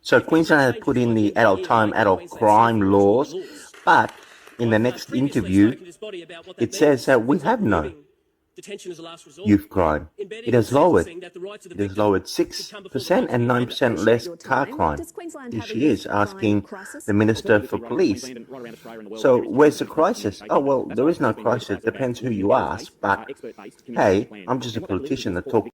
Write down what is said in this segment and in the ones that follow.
So Queensland has put in the adult time, adult crime laws, but in the next interview, it says that we have no youth crime. It has lowered 6% and 9% less car crime. Here she is asking the Minister for Police. So where's the crisis? Oh, well, there is no crisis. Depends who you ask. But hey, I'm just a politician that talks.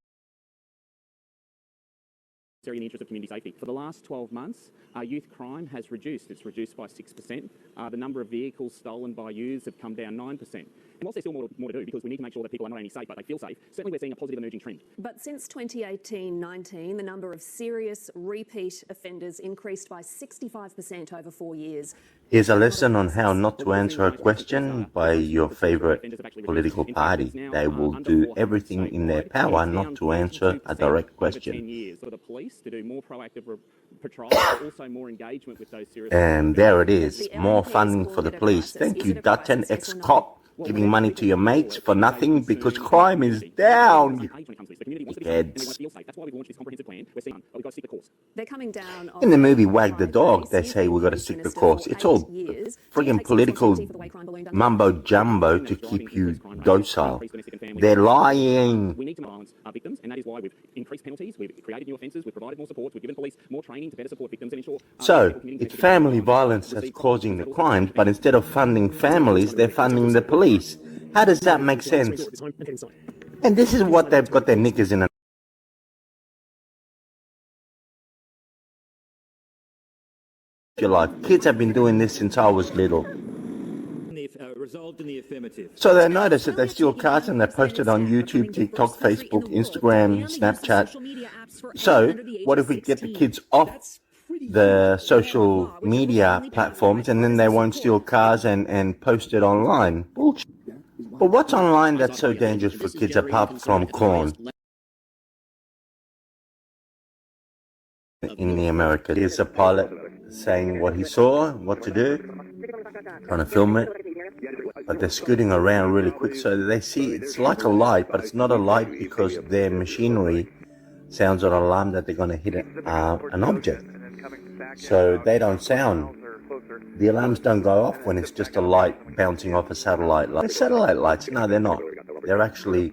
In the interest of community safety. For the last 12 months, youth crime has reduced. It's reduced by 6%. The number of vehicles stolen by youths have come down 9%. And whilst there's still more to do, because we need to make sure that people are not only safe, but they feel safe, certainly we're seeing a positive emerging trend. But since 2018-19, the number of serious repeat offenders increased by 65% over 4 years. Here's a lesson on how not to answer a question by your favourite political party. They will do everything in their power not to answer a direct question. For the police to do more proactive patrol, but also more engagement with those serious. And there it is, more funding for the police. Thank you, Dutton, ex-cop, giving money to your mates for nothing because crime is down. Kids. They're coming down. In the movie Wag the Dog, they say we've got to stick the course. It's all friggin' political mumbo-jumbo to keep you docile. They're lying. We need to violence our victims, and that is why we've increased penalties, we've created new offences, we've provided more support, we've given police more training to better support victims and ensure... So, it's family violence that's causing the crimes, but instead of funding families, they're funding the police. How does that make sense? And this is what they've got their knickers in. Your life. Kids have been doing this since I was little. Resolved in the affirmative. So they notice that they steal cars and they post it on YouTube, TikTok, Facebook, Instagram, Snapchat. So what if we get the kids off the social media platforms and then they won't steal cars and post it online? Bullshit. But what's online that's so dangerous for kids apart from corn? In the America, here's a pilot saying what he saw, what to do, trying to film it, but they're scooting around really quick so they see it's like a light, but it's not a light because their machinery sounds an alarm that they're going to hit an object. So they don't sound. The alarms don't go off when it's just a light bouncing off a satellite light. Satellite lights? No, they're not. They're actually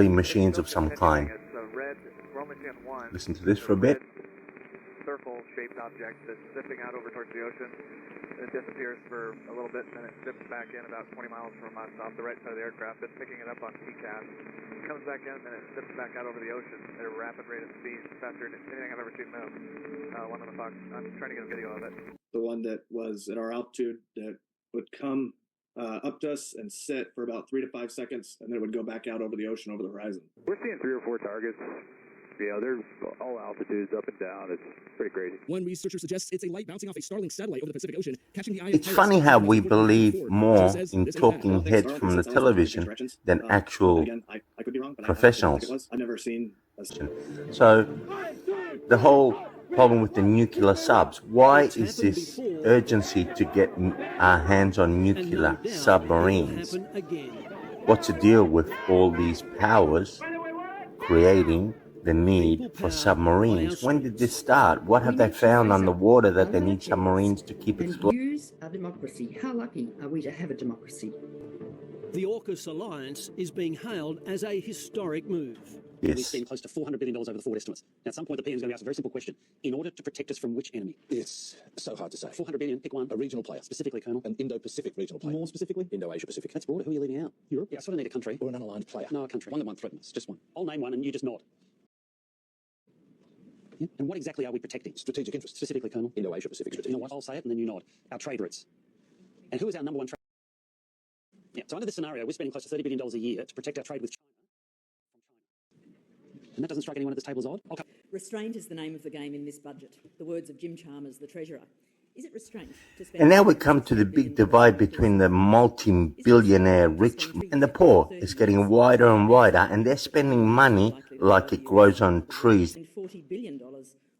machines of some kind. Listen to this for a bit. Circle-shaped object that's zipping out over towards the ocean. It disappears for a little bit, and then it zips back in about 20 miles from us off the right side of the aircraft. It's picking it up on TCAS. It comes back in, and then it zips back out over the ocean at a rapid rate of speed, faster than anything I've ever seen move. One on the Fox. I'm trying to get a video of it. The one that was at our altitude that would come up to us and sit for about 3 to 5 seconds, and then it would go back out over the ocean, over the horizon. We're seeing 3 or 4 targets. Yeah, they're all altitudes up and down. It's pretty crazy. One researcher suggests it's a light bouncing off a Starlink satellite over the Pacific Ocean, catching the eye. It's funny how we believe more in talking heads from the television than actual professionals. I've never seen. So, the whole problem with the nuclear subs, why is this urgency to get our hands on nuclear submarines? What's the deal with all these powers creating the need for submarines? When did this start? What have they found underwater that they need submarines to keep exploring? Use our democracy. How lucky are we to have a democracy? The AUKUS alliance is being hailed as a historic move. Yes. We spend close to $400 billion over the forward estimates. Now, at some point, the PM is going to ask a very simple question. In order to protect us from which enemy? It's so hard to say. $400 billion, pick one. A regional player. Specifically, Colonel? An Indo-Pacific regional player. More specifically? Indo-Asia-Pacific. That's broader. Who are you leaving out? Europe? Yeah, I sort of need a country. Or an unaligned player. No, a country. One that won't threaten us. Just one. I'll name one and you just nod. Yeah. And what exactly are we protecting? Strategic interests. Specifically, Colonel? Indo-Asia-Pacific strategic. You know what? I'll say it and then you nod. Our trade routes. And who is our number one trade? Yeah, so under this scenario, we're spending close to $30 billion a year to protect our trade with China. And that doesn't strike anyone at this table as odd? Okay. Restraint is the name of the game in this budget. The words of Jim Chalmers, the Treasurer. Is it restraint to spend... And now we come to the big divide between the multi-billionaire rich and the poor. It's getting wider and wider, and they're spending money like it grows on trees. $40 billion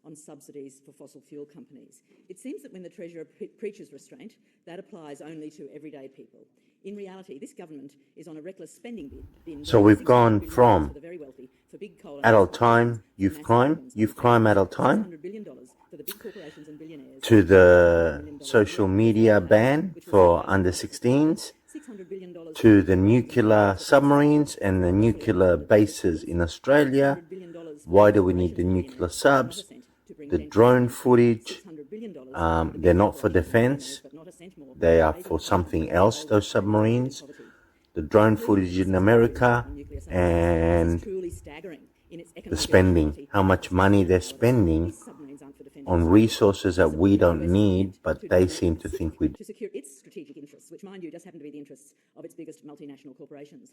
on subsidies for fossil fuel companies. It seems that when the Treasurer preaches restraint, that applies only to everyday people. In reality, this government is on a reckless spending bin. So we've gone from for the very wealthy, for big coal and adult gas time, youth crime adult time, $600 billion for the big corporations and billionaires. to the social media ban for under 16s, $600 billion to the nuclear submarines and the nuclear bases in Australia. Why do we need the nuclear subs? The drone footage, they're not for defense. They are for something else, those submarines. The drone footage in America and the spending, how much money they're spending on resources that we don't need, but they seem to think we do. to secure its strategic interests, which, mind you, does happen to be the interests of its biggest multinational corporations.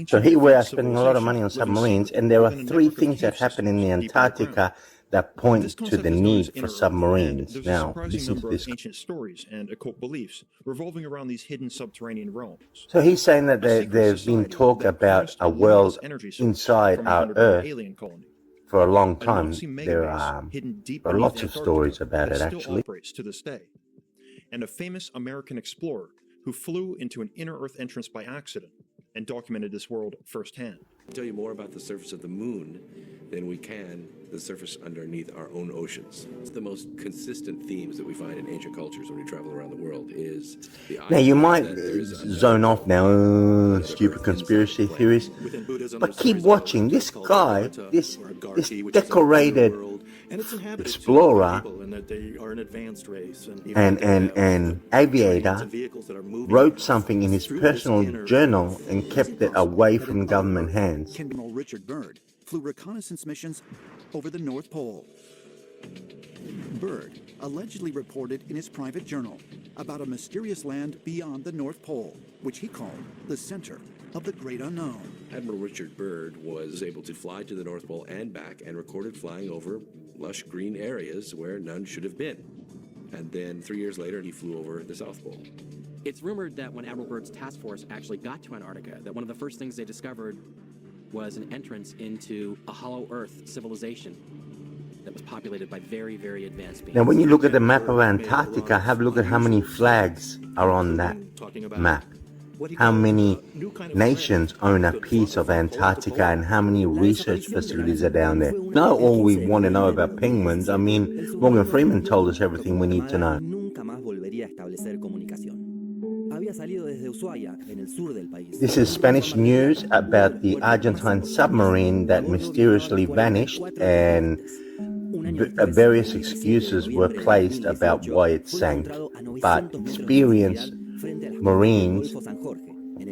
So here we are spending a lot of money on submarines, and there are three things that happen in the Antarctica that point to the need for submarines. Now, listen to this. Ancient stories and occult beliefs revolving around these hidden subterranean realms. So he's saying that there's been talk about a world inside our Earth for a long time. There are lots of stories about it, actually. To this day. And a famous American explorer who flew into an inner Earth entrance by accident and documented this world firsthand. Tell you more about the surface of the moon than we can the surface underneath our own oceans. It's the most consistent themes that we find in ancient cultures when we travel around the world is the Now you might zone off now, stupid conspiracy theories, but keep watching. This guy, this decorated explorer and aviator wrote something in his personal journal and kept it away from government hands. General Richard Byrd flew reconnaissance missions over the North Pole. Byrd allegedly reported in his private journal about a mysterious land beyond the North Pole, which he called the center of the great unknown. Admiral Richard Byrd was able to fly to the North Pole and back and recorded flying over lush green areas where none should have been. And then 3 years later, he flew over the South Pole. It's rumored that when Admiral Byrd's task force actually got to Antarctica, that one of the first things they discovered was an entrance into a hollow Earth civilization that was populated by very, very advanced beings. Now, when you look at the map of Antarctica, have a look at how many flags are on that map. How many nations own a piece of Antarctica and how many research facilities are down there. Not all we want to know about penguins. I mean, Morgan Freeman told us everything we need to know. This is Spanish news about the Argentine submarine that mysteriously vanished, and various excuses were placed about why it sank. But experienced Marines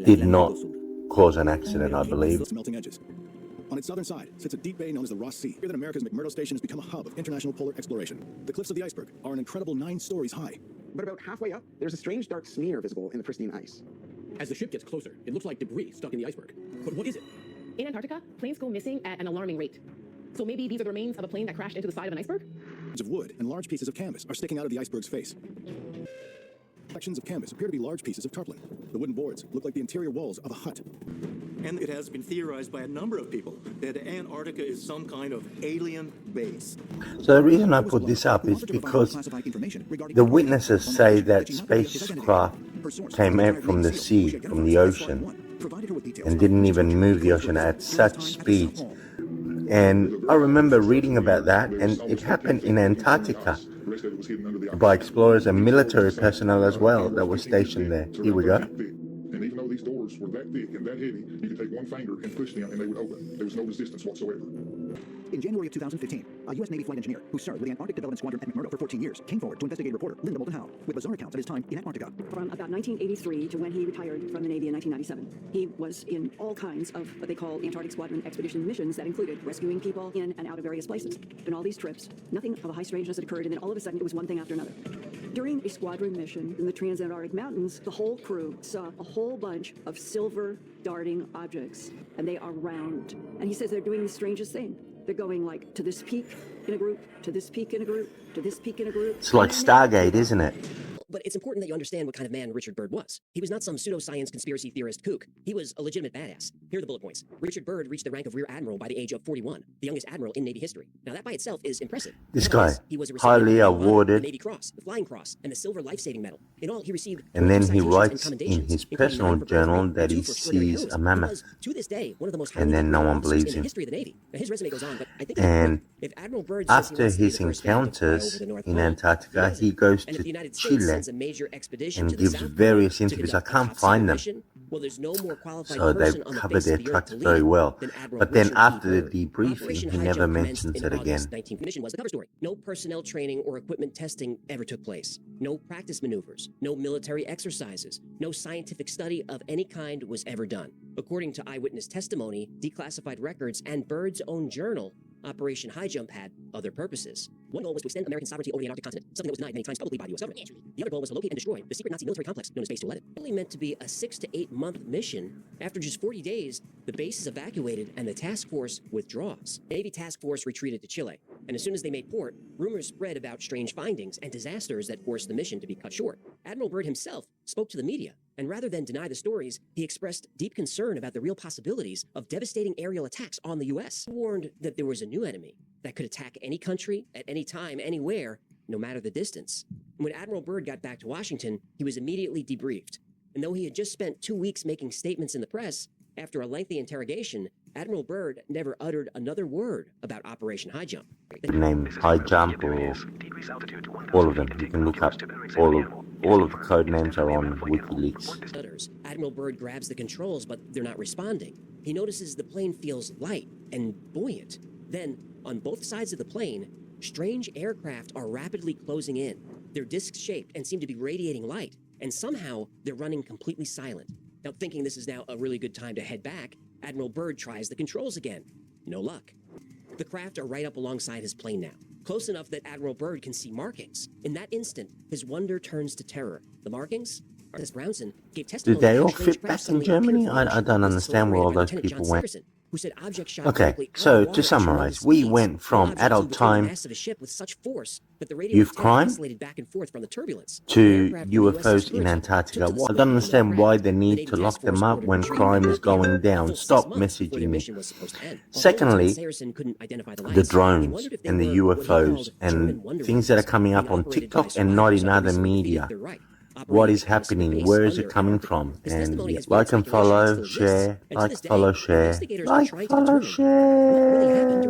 did not cause an accident, I believe. On its southern side sits a deep bay known as the Ross Sea. Here that America's McMurdo Station has become a hub of international polar exploration. The cliffs of the iceberg are an incredible 9 stories high. But about halfway up, there's a strange dark smear visible in the pristine ice. As the ship gets closer, it looks like debris stuck in the iceberg. But what is it? In Antarctica, planes go missing at an alarming rate. So maybe these are the remains of a plane that crashed into the side of an iceberg? Of wood and large pieces of canvas are sticking out of the iceberg's face. Sections of canvas appear to be large pieces of tarpaulin. The wooden boards look like the interior walls of a hut. And it has been theorized by a number of people that Antarctica is some kind of alien base. So the reason I put this up is because the witnesses say that spacecraft came out from the sea, from the ocean, and didn't even move the ocean at such speeds. And I remember reading about that, and it happened in Antarctica by explorers and military personnel as well that were stationed there. Here we go. And even though these doors were that thick and that heavy, you could take one finger and push them and they would open. There was no resistance whatsoever. In January of 2015, a U.S. Navy flight engineer who served with the Antarctic Development Squadron at McMurdo for 14 years came forward to investigate reporter Linda Moulton Howe with bizarre accounts of his time in Antarctica. From about 1983 to when he retired from the Navy in 1997, he was in all kinds of what they call Antarctic Squadron expedition missions that included rescuing people in and out of various places. In all these trips, nothing of a high strangeness had occurred, and then all of a sudden it was one thing after another. During a squadron mission in the Transantarctic Mountains, the whole crew saw a whole bunch of silver darting objects, and they are round. And he says they're doing the strangest thing. They're going like to this peak in a group, to this peak in a group, to this peak in a group. It's like Stargate, isn't it? But it's important that you understand what kind of man Richard Byrd was. He was not some pseudoscience conspiracy theorist kook. He was a legitimate badass. Here are the bullet points. Richard Byrd reached the rank of Rear Admiral by the age of 41, the youngest admiral in Navy history. Now, that by itself is impressive. This guy, He was a recipient highly of the awarded. Navy Cross, the Flying Cross, and the Silver Life-Saving Medal. In all, he received And then he citations and writes in commendations, his including personal 9 for journal bravery, that 2 he for extraordinary sees heroism. a He mammoth. was, to this day, one of the most And then no one believes in the him. history of the Navy. Now, his resume goes on, but I think And if Admiral Byrd says he after wants to be his the first man to fly encounters over the North in Pole, Antarctica, he he goes and if to the United States Chile sends a major expedition and to the gives South Pole various to interviews. I conduct a can't top find secret them. mission, well, there's no more qualified So they've person on the covered face their of the earth tracks to very lead well. than Admiral But then Richard after P. the Byrd. debriefing, Operation he High never Jump commenced mentions in it again. August 19th. Mission was the cover story. No personnel training or equipment testing ever took place. No practice maneuvers. No military exercises. No scientific study of any kind was ever done. According to eyewitness testimony, declassified records, and Byrd's own journal, Operation High Jump had other purposes. One goal was to extend American sovereignty over the Antarctic continent, something that was denied many times publicly by the U.S. government. The other goal was to locate and destroy the secret Nazi military complex known as Base 211. Only meant to be a 6 to 8 month mission. After just 40 days, the base is evacuated and the task force withdraws. The Navy task force retreated to Chile, and as soon as they made port, rumors spread about strange findings and disasters that forced the mission to be cut short. Admiral Byrd himself spoke to the media, and rather than deny the stories, he expressed deep concern about the real possibilities of devastating aerial attacks on the U.S. He warned that there was a new enemy that could attack any country, at any time, anywhere, no matter the distance. And when Admiral Byrd got back to Washington, he was immediately debriefed. And though he had just spent 2 weeks making statements in the press, after a lengthy interrogation, Admiral Byrd never uttered another word about Operation High Jump. Name High Jump or all of them. You can look up all of the code names are on WikiLeaks. Admiral Byrd grabs the controls, but they're not responding. He notices the plane feels light and buoyant. Then, on both sides of the plane, strange aircraft are rapidly closing in. They're disc-shaped and seem to be radiating light, and somehow they're running completely silent. Now, thinking this is now a really good time to head back, Admiral Byrd tries the controls again. No luck. The craft are right up alongside his plane now, close enough that Admiral Byrd can see markings. In that instant, his wonder turns to terror. The markings? Artist Brownson gave testimony. Did they all fit back in Germany? I don't understand where all those people went. Who said objects shot Okay, so to summarize, we went from adult time, youth crime, to UFOs in Antarctica. I don't understand why they need to lock them up when crime is going down. Stop messaging me. Secondly, the drones and the UFOs and things that are coming up on TikTok and not in other media. What is happening? Where is it coming from? And like and follow, share, like, follow, share, like, follow, share.